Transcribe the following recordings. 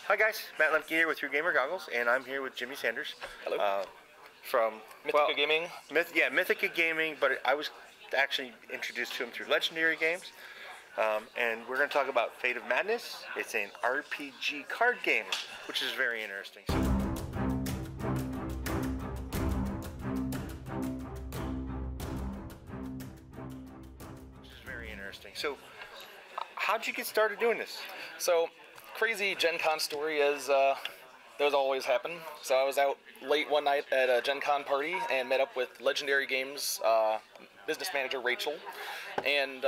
Hi guys, Matt Lemke here with Your Gamer Goggles, and I'm here with Jimmy Sanders. Hello. From Mythica Gaming. Mythica Gaming, but I was actually introduced to him through Legendary Games. And we're going to talk about Fate of Madness. It's an RPG card game, which is very interesting. So, how'd you get started doing this? So, crazy Gen Con story as those always happen. So I was out late one night at a Gen Con party and met up with Legendary Games business manager Rachel, and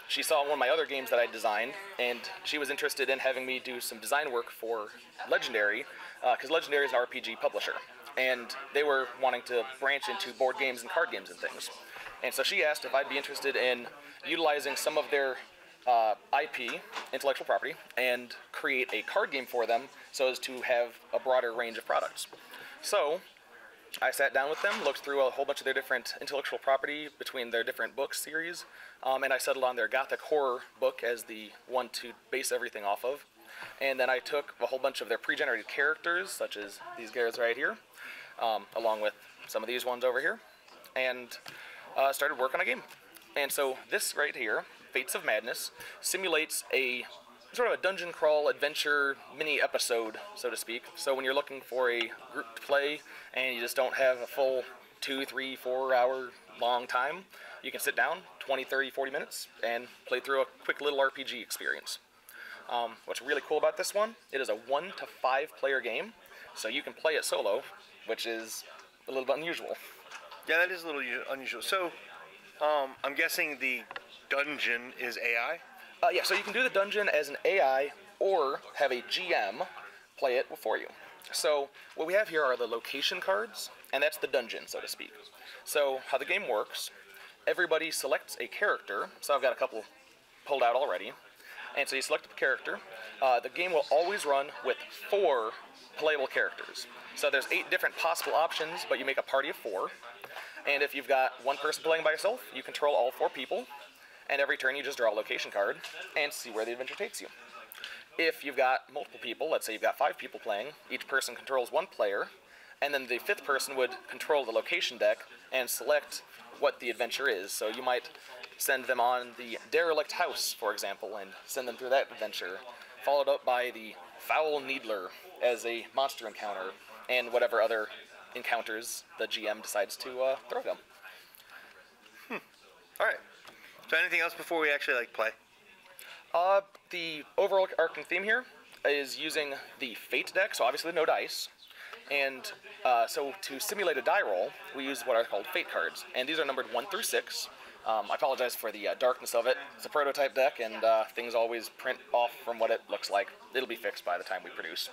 she saw one of my other games that I designed, and she was interested in having me do some design work for Legendary, because Legendary is an RPG publisher, and they were wanting to branch into board games and card games and things. And so she asked if I'd be interested in utilizing some of their IP, intellectual property, and create a card game for them so as to have a broader range of products. So I sat down with them, looked through a whole bunch of their different intellectual property between their different book series, and I settled on their Gothic horror book as the one to base everything off of. And then I took a whole bunch of their pre-generated characters, such as these guys right here, along with some of these ones over here, and started working on a game. And so this right here, Fates of Madness, simulates a sort of a dungeon crawl adventure mini episode, so to speak. So when you're looking for a group to play and you just don't have a full 2, 3, 4 hour long time, you can sit down 20, 30, 40 minutes and play through a quick little RPG experience. What's really cool about this one, it is a 1 to 5 player game, so you can play it solo, which is a little bit unusual. Yeah, that is a little unusual. So I'm guessing the dungeon is AI? Yeah, so you can do the dungeon as an AI or have a GM play it for you. So what we have here are the location cards, and that's the dungeon, so to speak. So how the game works, everybody selects a character. So I've got a couple pulled out already. And so you select a character. The game will always run with 4 playable characters. So there's 8 different possible options, but you make a party of 4. And if you've got one person playing by yourself, you control all 4 people. And every turn you just draw a location card and see where the adventure takes you. If you've got multiple people, let's say you've got 5 people playing, each person controls 1 player, and then the 5th person would control the location deck and select what the adventure is. So you might send them on the Derelict House, for example, and send them through that adventure, followed up by the Foul Needler as a monster encounter, and whatever other encounters the GM decides to throw them. Alright. So anything else before we actually play? The overall arcing theme here is using the Fate deck, so obviously no dice. And so to simulate a die roll, we use what are called Fate cards. And these are numbered 1 through 6. I apologize for the darkness of it. It's a prototype deck, and things always print off from what it looks like. It'll be fixed by the time we produce.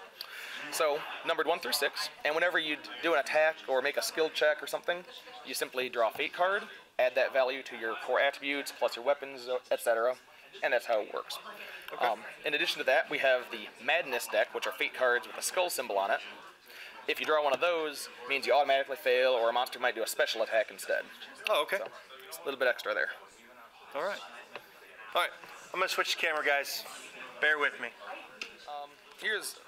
So, numbered 1 through 6, and whenever you do an attack or make a skill check or something, you simply draw a Fate card, add that value to your core attributes, plus your weapons, etc., and that's how it works. Okay. In addition to that, we have the Madness deck, which are Fate cards with a skull symbol on it. If you draw one of those, it means you automatically fail, or a monster might do a special attack instead. Oh, okay. So, it's a little bit extra there. Alright. Alright, I'm going to switch the camera, guys. Bear with me.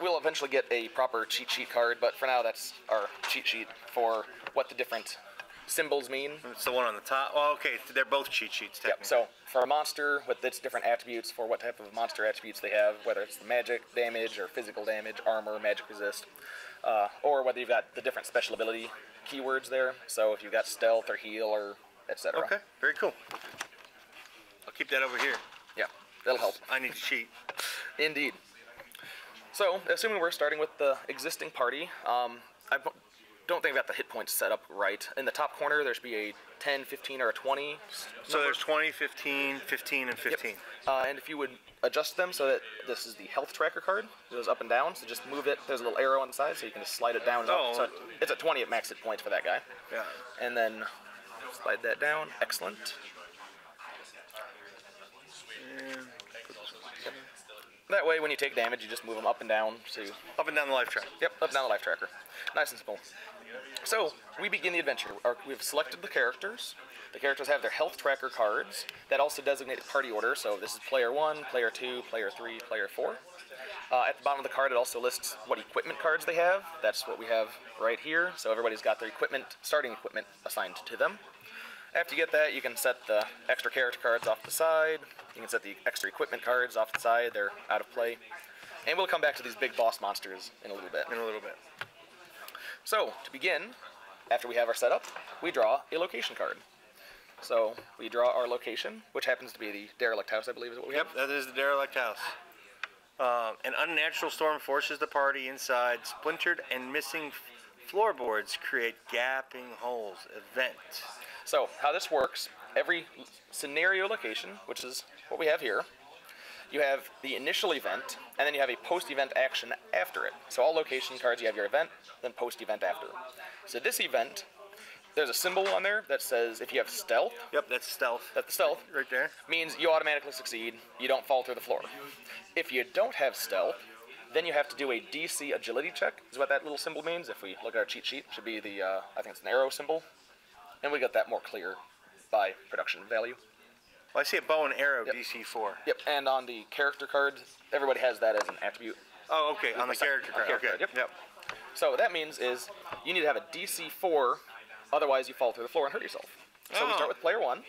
We'll eventually get a proper cheat sheet card, but for now that's our cheat sheet for what the different symbols mean. It's the one on the top. Oh, okay, they're both cheat sheets, technically. Yep, so for a monster with its different attributes for what type of monster attributes they have, whether it's the magic damage or physical damage, armor, magic resist, or whether you've got the different special ability keywords there, so if you've got stealth or heal or etc. Okay, very cool. I'll keep that over here. Yeah, that'll help. I need to cheat. Indeed. So, assuming we're starting with the existing party, I don't think I've got the hit points set up right. In the top corner, there should be a 10, 15, or a 20. So there's 20, 15, 15, and 15. Yep. And if you would adjust them so that this is the health tracker card, it goes up and down, so just move it. There's a little arrow on the side, so you can just slide it down and up. So it's at 20 at max hit points for that guy. Yeah. And then slide that down. Excellent. That way, when you take damage, you just move them up and down to... Up and down the life tracker. Yep, up and down the life tracker. Nice and simple. So, we begin the adventure. We've selected the characters. The characters have their health tracker cards that also designate party order. So this is player 1, player 2, player 3, player 4. At the bottom of the card, it also lists what equipment cards they have. That's what we have right here. So everybody's got their equipment, starting equipment assigned to them. After you get that, you can set the extra character cards off the side. You can set the extra equipment cards off the side. They're out of play. And we'll come back to these big boss monsters in a little bit. So, to begin, after we have our setup, we draw a location card. So, we draw our location, which happens to be the derelict house, I believe is what we have. Yep, that is the derelict house. An unnatural storm forces the party inside. Splintered and missing floorboards create gaping holes. Event. So, how this works, every scenario location, which is what we have here, you have the initial event, and then you have a post-event action after it. So all location cards, you have your event, then post-event after. So this event, there's a symbol on there that says if you have stealth. Yep, that's stealth. That's the stealth. Right there. Means you automatically succeed. You don't fall through the floor. If you don't have stealth, then you have to do a DC agility check, is what that little symbol means. If we look at our cheat sheet, it should be the, I think it's an arrow symbol. And we got that more clear by production value. Well, I see a bow and arrow, Yep. DC 4. Yep, and on the character card, everybody has that as an attribute. Oh, okay, on the character card. Okay, Yep. So what that means is you need to have a DC 4, otherwise you fall through the floor and hurt yourself. So we start with player 1.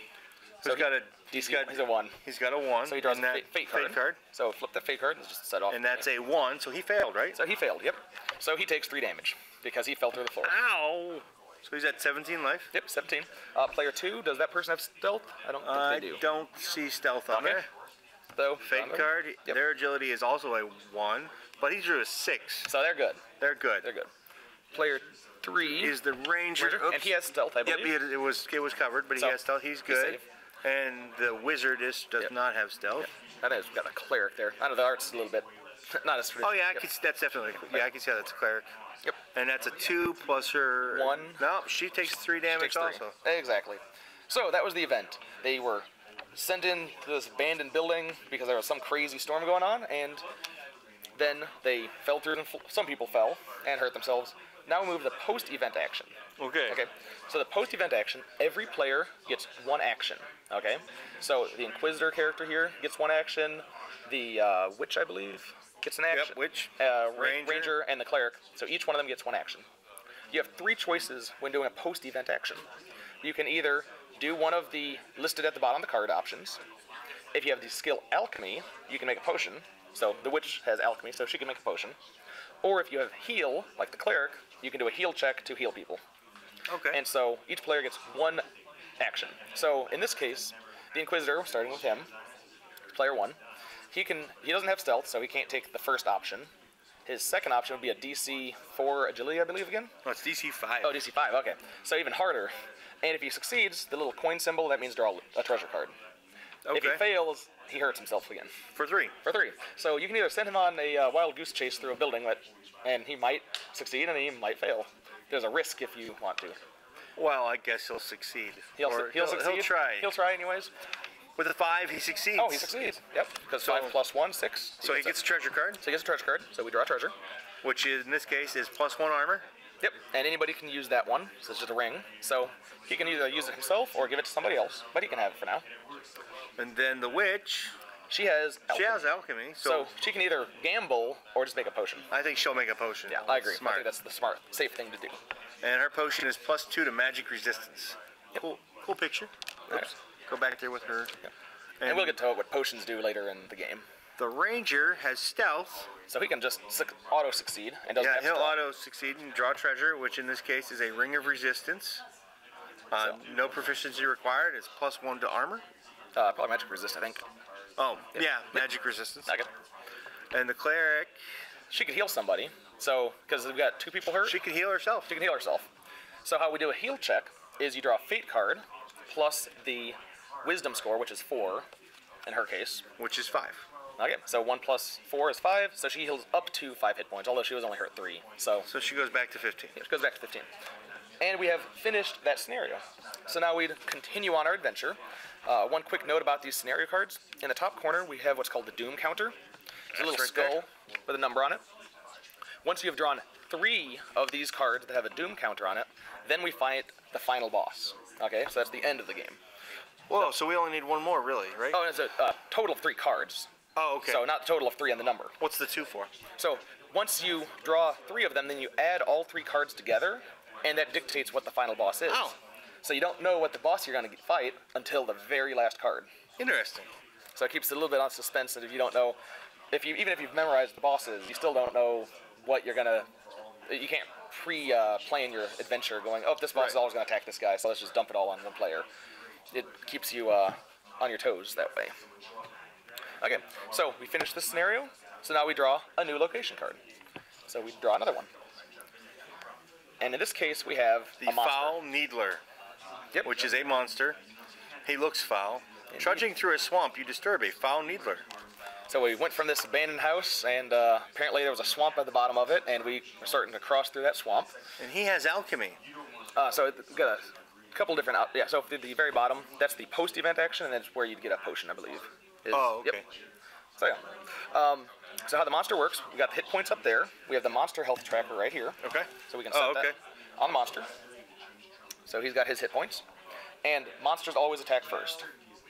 So he's got a he's a 1. He's got a 1. So he draws a that fate card. So flip that fate card and just set off. And that's a 1, so he failed, right? So he failed, yep. So he takes 3 damage because he fell through the floor. Ow! So he's at 17 life? Yep, 17. Player 2, does that person have stealth? I don't think they do. I don't see stealth on there. So, Fate card, yep. Their agility is also a 1, but he drew a 6. So they're good. They're good. They're good. Player 3 is the ranger. Oops. And he has stealth, I believe. Yep, it was covered, but he has stealth. He's good. And the wizard does not have stealth. That has got a cleric there. I know the art's a little bit not as. Oh yeah, that's definitely. Yeah, I can see how that's a cleric. Yep. And that's a 2 plus her 1. No, she takes 3 damage also. Exactly. So that was the event. They were sent in to this abandoned building because there was some crazy storm going on, and then they fell through. Some people fell and hurt themselves. Now we move to the post-event action. Okay. So the post-event action, every player gets 1 action. Okay. So the Inquisitor character here gets 1 action. The witch, I believe, gets an action. Yep, witch, Ranger, and the cleric. So each one of them gets 1 action. You have 3 choices when doing a post-event action. You can either do one of the listed at the bottom of the card options. If you have the skill Alchemy, you can make a potion. So the witch has Alchemy, so she can make a potion. Or if you have Heal, like the cleric, you can do a heal check to heal people. Okay. And so each player gets 1 action. So in this case, the Inquisitor, starting with him, player 1, he doesn't have stealth, so he can't take the first option. His second option would be a DC 4 agility, I believe, again? No, it's DC 5. Oh, DC 5, okay. So even harder. And if he succeeds, the little coin symbol, that means draw a treasure card. Okay. If he fails, he hurts himself again. For 3. For 3. So you can either send him on a wild goose chase through a building, and he might succeed and he might fail. There's a risk if you want to. Well, I guess he'll succeed. He'll succeed. He'll try. He'll try anyways. With a 5, he succeeds. Oh, he succeeds. Yep. Because 5 plus 1, 6. So he gets a treasure card. So he gets a treasure card. So we draw a treasure. Which is, in this case, is plus 1 armor. Yep. And anybody can use that one. So it's just a ring. So he can either use it himself or give it to somebody else. But he can have it for now. And then the witch. She has alchemy. She has alchemy. So she can either gamble or just make a potion. I think she'll make a potion. Yeah, I agree. Smart. I think that's the smart, safe thing to do. And her potion is plus 2 to magic resistance. Yep. Cool picture. Oops. Right. Go back there with her. Yep. And we'll get to what potions do later in the game. The ranger has stealth. So he can just auto-succeed and doesn't have he'll stealth. auto-succeed and draw treasure, which in this case is a ring of resistance. No proficiency required. It's plus 1 to armor. Probably magic resist, I think. Oh, yeah, magic resistance. Okay. And the cleric, She could heal somebody. So, because we've got 2 people hurt. she can heal herself. She can heal herself. So how we do a heal check is you draw a fate card plus the wisdom score, which is 4 in her case. Which is 5. Okay, so 1 plus 4 is 5, so she heals up to 5 hit points, although she was only hurt 3. So she goes back to 15. it goes back to 15. And we have finished that scenario. So now we continue on our adventure. One quick note about these scenario cards. In the top corner, we have what's called the Doom counter. It's a little right skull there. with a number on it. Once you have drawn 3 of these cards that have a Doom counter on it, then we fight the final boss. Okay, so that's the end of the game. Whoa, so we only need 1 more, really, right? Oh, and it's a total of 3 cards. Oh, okay. So not a total of 3 on the number. What's the 2 for? So once you draw 3 of them, then you add all 3 cards together, and that dictates what the final boss is. Oh. So you don't know what the boss you're going to fight until the very last card. Interesting. So it keeps it a little bit on suspense that if you don't know, even if you've memorized the bosses, you still don't know what you're going to... You can't pre-plan your adventure going, oh, this boss is always going to attack this guy, so let's just dump it all on one player. It keeps you on your toes that way. Okay, so we finished this scenario. So now we draw a new location card. So we draw another one. And in this case, we have the a monster. Foul Needler, Yep. which is a monster. He looks foul. Indeed. Trudging through a swamp, you disturb a Foul Needler. So we went from this abandoned house, and apparently there was a swamp at the bottom of it, and we were starting to cross through that swamp. And he has alchemy. So we've got a couple different... Yeah, so at the very bottom, that's the post-event action, and that's where you'd get a potion, I believe. Oh, okay. Yep. So yeah. So how the monster works, we got the hit points up there. We have the monster health tracker right here. Okay. So we can set that on the monster. So he's got his hit points. And monsters always attack first,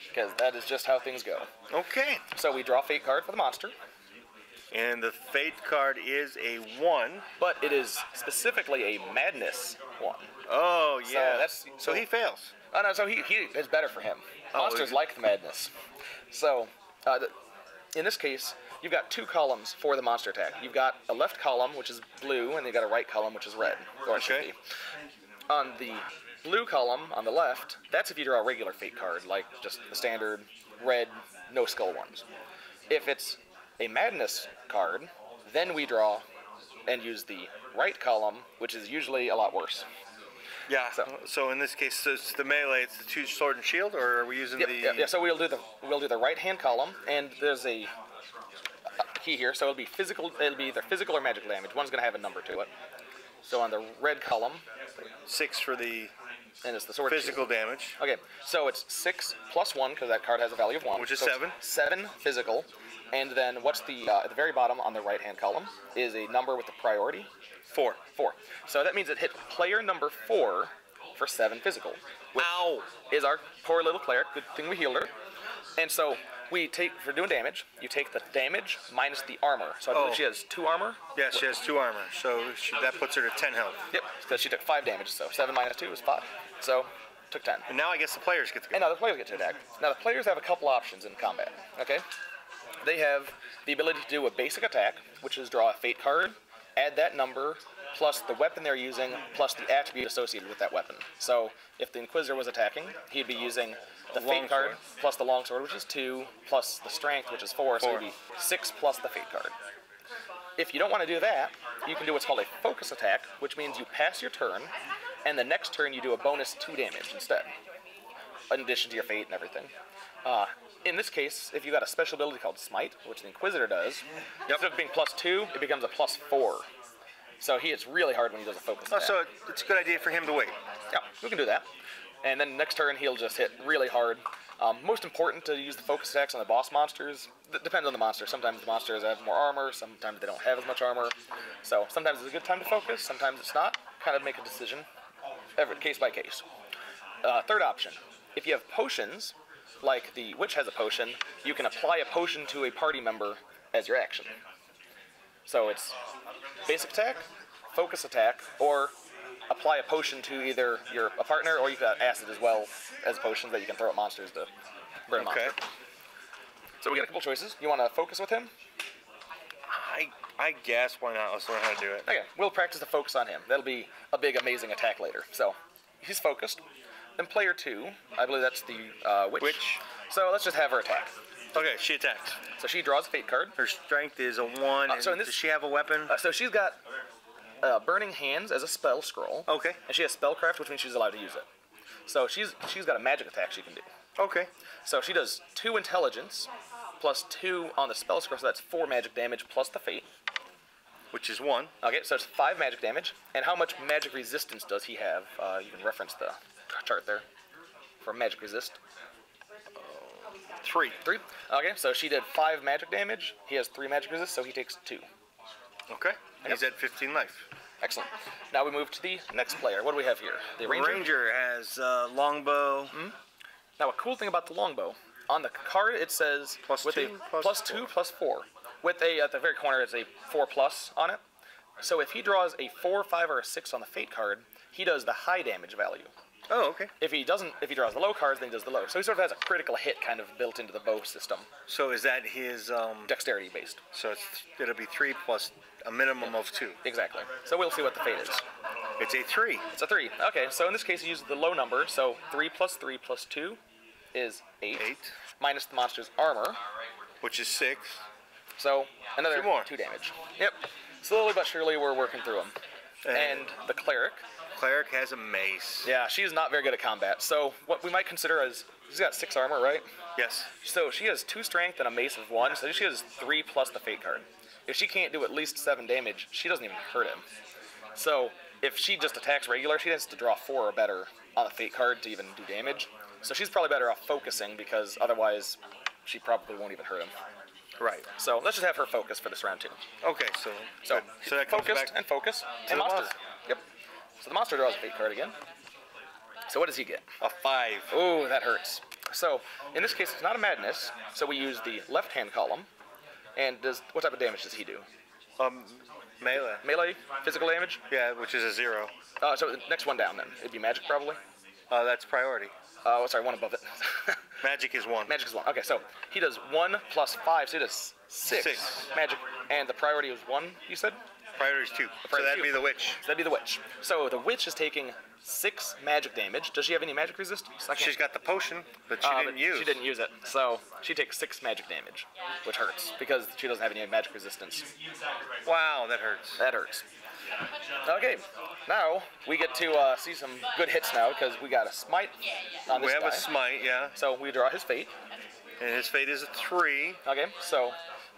because that is just how things go. Okay. So we draw a fate card for the monster. And the fate card is a 1. But it is specifically a madness 1. Oh, yeah. So he fails. Oh, no, so he is better for him. Monsters like the madness. So, in this case, you've got 2 columns for the monster attack. You've got a left column, which is blue, and you've got a right column, which is red. Or it should be. On the blue column, on the left, that's if you draw a regular fate card, like just the standard red, no skull ones. If it's a madness card, then we draw and use the right column, which is usually a lot worse. Yeah. So in this case, it's the melee. It's the 2 sword and shield, or are we using the? Yeah. So we'll do the right hand column, and there's a key here. So it'll be physical. It'll be either physical or magical damage. One's going to have a number to it. So on the red column, 6 for the and it's the sword physical damage. Okay. So it's 6 plus 1 because that card has a value of 1, which is so 7. 7 physical, and then what's the at the very bottom on the right hand column is a number with the priority. 4. 4. So that means it hit player number 4 for 7 physical. Ow! Is our poor little player. Good thing we healed her. And so we take, for doing damage, you take the damage minus the armor. So I believe she has 2 armor. Yeah, she has 2 armor. So that puts her to 10 health. Yep, because she took 5 damage. So 7 minus 2 is 5. So took 10. And now I guess the players get to go. And now the players get to attack. Now the players have a couple options in combat. Okay? They have the ability to do a basic attack, which is draw a fate card, add that number, plus the weapon they're using, plus the attribute associated with that weapon. So if the Inquisitor was attacking, he'd be using the fate card plus the longsword, which is 2, plus the strength, which is 4, so it'd be 6 plus the fate card. If you don't want to do that, you can do what's called a focus attack, which means you pass your turn, and the next turn you do a bonus 2 damage instead, in addition to your fate and everything. In this case, if you got a special ability called Smite, which the Inquisitor does, instead of being plus 2, it becomes a plus 4. So it's really hard when he does a focus attack. So it's a good idea for him to wait. Yeah, we can do that. And then next turn, he'll just hit really hard. Most important to use the focus attacks on the boss monsters. Depends on the monster. Sometimes the monsters have more armor. Sometimes they don't have as much armor. So sometimes it's a good time to focus. Sometimes it's not. Kind of make a decision, case by case. Third option. If you have potions, like the witch has a potion, you can apply a potion to a party member as your action. So it's basic attack, focus attack, or apply a potion to either a partner, or you got acid as well as potions that you can throw at monsters to burn a monster. So we got a couple choices. You want to focus with him? I guess, why not? Let's learn how to do it. Okay, we'll practice the focus on him. That'll be a big, amazing attack later. So he's focused. Then player 2, I believe that's the witch. So let's just have her attack. Okay, she attacks. So she draws a fate card. Her strength is a 1. Does she have a weapon? So she's got Burning Hands as a spell scroll. Okay. And she has Spellcraft, which means she's allowed to use it. So she's got a magic attack she can do. Okay. So she does 2 intelligence plus 2 on the spell scroll, so that's 4 magic damage plus the fate. Which is 1. Okay, so it's 5 magic damage. And how much magic resistance does he have? You can reference the chart there for magic resist. 3. 3. Okay, so she did 5 magic damage. He has 3 magic resist, so he takes 2. Okay. He's at 15 life. Excellent. Now we move to the next player. What do we have here? The Ranger. Ranger has longbow. Now a cool thing about the longbow, On the card, it says Plus with 2, a plus 2, plus 4. With a at the very corner, it's a 4+ on it. So if he draws a 4, 5, or a 6 on the fate card, he does the high damage value. Oh, okay. If he draws the low cards, then he does the low. So he sort of has a critical hit kind of built into the bow system. So is that his Dexterity based. So it'll be 3 plus a minimum of 2. Exactly. So we'll see what the fate is. It's a 3. It's a 3. Okay, so in this case, he uses the low number. So 3 plus 3 plus 2 is 8. 8. Minus the monster's armor. Which is 6. So another 2 more. 2 damage. Yep. Slowly but surely, we're working through them. And the cleric. Cleric has a mace. Yeah, she's not very good at combat. So what we might consider as, she's got 6 armor, right? Yes. So she has 2 strength and a mace of 1. So she has 3 plus the fate card. If she can't do at least 7 damage, she doesn't even hurt him. So if she just attacks regular, she has to draw 4 or better on the fate card to even do damage. So she's probably better off focusing because otherwise she probably won't even hurt him. Right. So let's just have her focus for this round too. Okay, so So, so that comes focused back and focus to and the monster. monster. Yep. So the monster draws a fate card again. So what does he get? a 5. Oh, that hurts. So in this case, it's not a madness. So we use the left-hand column. And what type of damage does he do? Melee. Melee, physical damage. Yeah, which is a 0. So the next one down then. It'd be magic probably. That's priority. Sorry, one above it. Magic is 1. Magic is 1. Okay, so he does 1 plus 5, so he does 6. 6. Magic, and the priority was 1, you said? Priority is 2. So priority that'd is be 2. the witch. So that'd be the witch. So the witch is taking 6 magic damage. Does she have any magic resistance? She's got the potion, but she didn't use. She didn't use it, so she takes 6 magic damage, which hurts because she doesn't have any magic resistance. Wow, that hurts. That hurts. Okay, now we get to see some good hits now because we got a smite on this We have guy. a smite, yeah. So we draw his fate. And his fate is a 3. Okay, so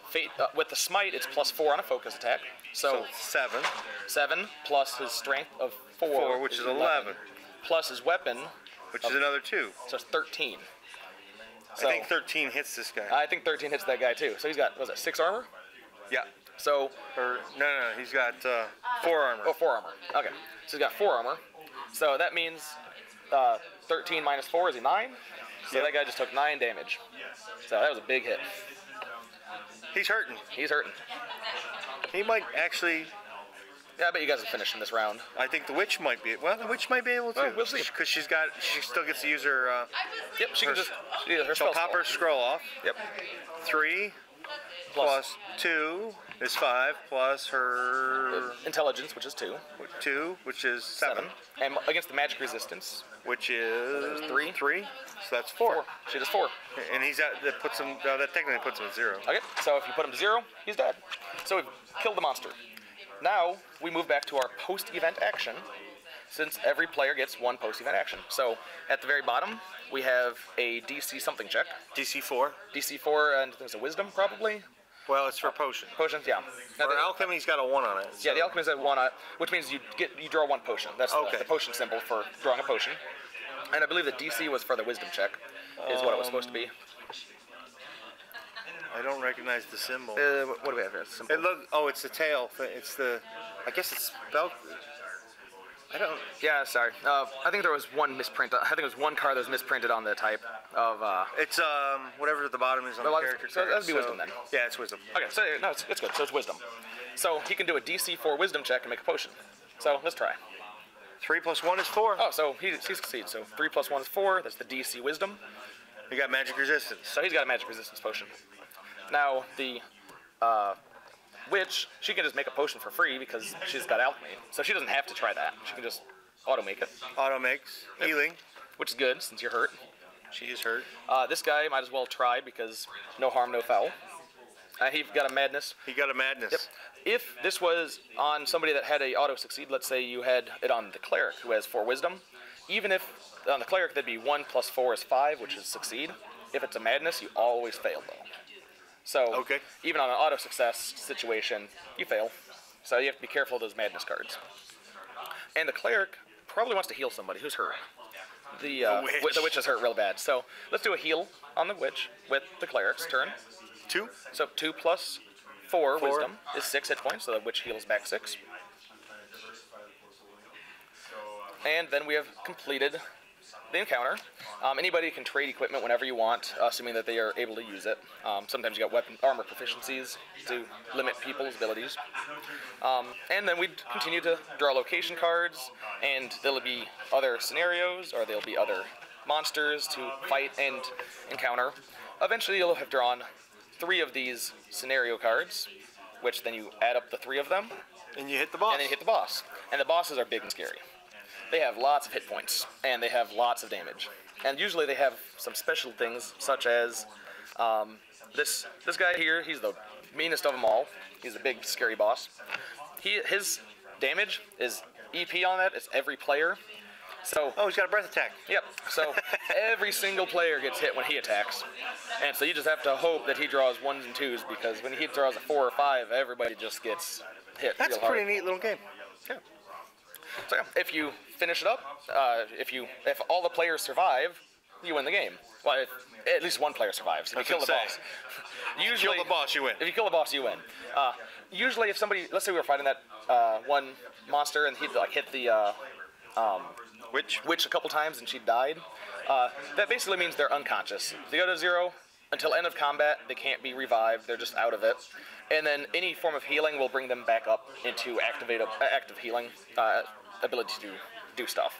fate with the smite, it's plus 4 on a focus attack. So 7. 7 plus his strength of 4, 4, which is 11. Plus his weapon, Which is another 2. so it's 13. So I think 13 hits this guy. I think 13 hits that guy too. So he's got, was it 6 armor? Yeah. So, Or no, he's got 4 armor. oh, 4 armor. Okay, so he's got 4 armor. So that means 13 minus 4 is 9. So Yep. that guy just took 9 damage. So that was a big hit. He's hurting. He's hurting. He might actually. Yeah, I bet you guys will finish in this round. I think the witch might be. Well, the witch might be able to. Well, we'll see. Because she still gets to use her. Yep, she can Her- just her She'll spell pop scroll. her scroll off. Yep. 3 plus 2 is 5 plus her Intelligence, which is 2. 2, which is 7, And against the magic resistance, which is 3. 3. So that's 4. She does 4. And he's at that puts him. That technically puts him at 0. Okay, so if you put him to 0, he's dead. So we've killed the monster. Now we move back to our post-event action, since every player gets 1 post-event action. So at the very bottom, we have a DC something check. DC 4. DC 4, and I think it's a wisdom, probably. Well, it's for potion. Potions, yeah. Now, For alchemy, he's got a 1 on it. yeah, the alchemist has 1 on it, which means you draw 1 potion. That's Okay. the potion symbol for drawing a potion. And I believe the DC was for the wisdom check, is what it was supposed to be. I don't recognize the symbol. What do we have here? Symbol. It look. Oh, it's the tail. It's the. I guess it's spelled. I don't. Yeah, sorry. I think there was 1 misprint. I think it was 1 card that was misprinted on the type of. It's whatever at the bottom is on Well, the character so card. that'd be wisdom then. Yeah, it's wisdom. Okay, so no, it's good. So it's wisdom. So he can do a DC 4 wisdom check and make a potion. So let's try. 3 plus 1 is 4. Oh, so he succeeds. So 3 plus 1 is 4. That's the DC wisdom. You got magic resistance. So he's got a magic resistance potion. Now the witch, she can just make a potion for free because she's got alchemy. So she doesn't have to try that. She can just auto make it, Auto makes healing. which is good since you're hurt. She is hurt. This guy might as well try because no harm, no foul. He got a madness. He got a madness. Yep. If this was on somebody that had a auto succeed, let's say you had it on the cleric who has 4 wisdom, even if on the cleric that'd be 1 plus 4 is 5, which is succeed. If it's a madness, you always fail though. So Okay. even on an auto success situation, you fail. So you have to be careful of those madness cards. And the cleric probably wants to heal somebody who's hurt. The witch is hurt real bad. So let's do a heal on the witch with the cleric's turn. 2. So 2 plus 4 4. wisdom is 6 hit points, so the witch heals back 6. And then we have completed the encounter. Anybody can trade equipment whenever you want, assuming that they are able to use it. Sometimes you got weapon armor proficiencies to limit people's abilities. And then we'd continue to draw location cards, and there'll be other scenarios, or there'll be other monsters to fight and encounter. Eventually you'll have drawn 3 of these scenario cards, which then you add up the 3 of them. And you hit the boss. And then you hit the boss. And the bosses are big and scary. They have lots of hit points, and they have lots of damage. And usually they have some special things, such as this guy here. He's the meanest of them all. He's a big, scary boss. His damage is EP on that. It's every player. So, oh, he's got a breath attack. Yep. So every single player gets hit when he attacks, and so you just have to hope that he draws 1s and 2s, because when he draws a 4 or 5, everybody just gets hit. That's real a pretty hard. neat little game. Yeah. So yeah, if you finish it up, if all the players survive, you win the game. Well, at least one player survives. If you kill the boss. Usually, kill the boss, you win. If you kill the boss, you win. Usually, if somebody, let's say we were fighting that one monster, and he'd like hit the witch a couple times, and she died. That basically means they're unconscious. If they go to 0 until end of combat, they can't be revived. They're just out of it. And then any form of healing will bring them back up into active healing ability to do stuff.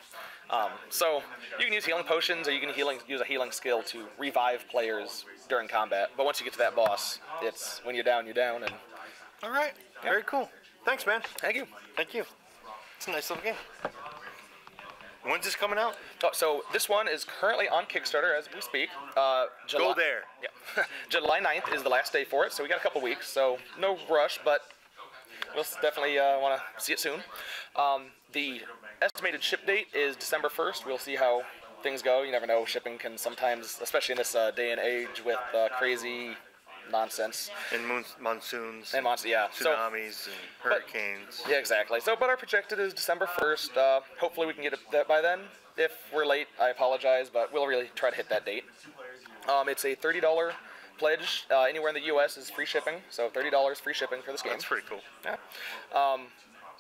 So you can use healing potions, or you can use a healing skill to revive players during combat. But once you get to that boss, it's when you're down, you're down. And all right, yeah. Very cool. Thanks, man. Thank you. Thank you. It's a nice little game. When's this coming out? Oh, so this one is currently on Kickstarter as we speak. Go there. Yeah. July 9th is the last day for it, so we got a couple weeks, so no rush, but we'll definitely want to see it soon. The estimated ship date is December 1st. We'll see how things go. You never know. Shipping can sometimes, especially in this day and age with crazy nonsense. And monsoons. And yeah. Tsunamis and hurricanes. Yeah, exactly. So, but our projected is December 1st. Hopefully we can get it by then. If we're late, I apologize, but we'll really try to hit that date. It's a $30 pledge. Anywhere in the U.S. is free shipping, so $30 free shipping for this game. That's pretty cool. Yeah.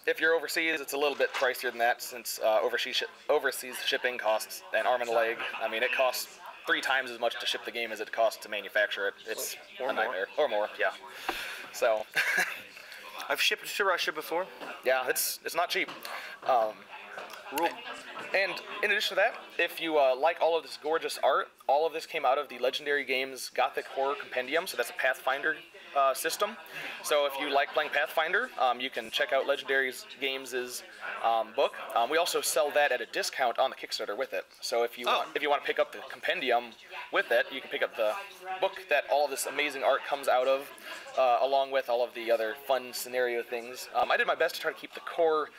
If you're overseas, it's a little bit pricier than that, since overseas shipping costs an arm and a leg. I mean, it costs 3 times as much to ship the game as it costs to manufacture it. It's a nightmare. Or more, yeah. So, I've shipped to Russia before. Yeah, it's not cheap. And in addition to that, if you like all of this gorgeous art, all of this came out of the Legendary Games Gothic Horror Compendium, so that's a Pathfinder system. So if you like playing Pathfinder, you can check out Legendary Games' book. We also sell that at a discount on the Kickstarter with it. So if you want to pick up the compendium with it, you can pick up the book that all of this amazing art comes out of, along with all of the other fun scenario things. I did my best to try to keep the core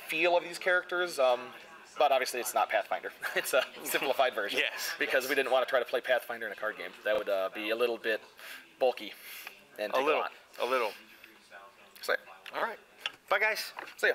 feel of these characters, but obviously it's not Pathfinder. It's a simplified version. Yes. Because we didn't want to try to play Pathfinder in a card game. That would be a little bit bulky and take a lot. A little. So, all right. Bye, guys. See ya.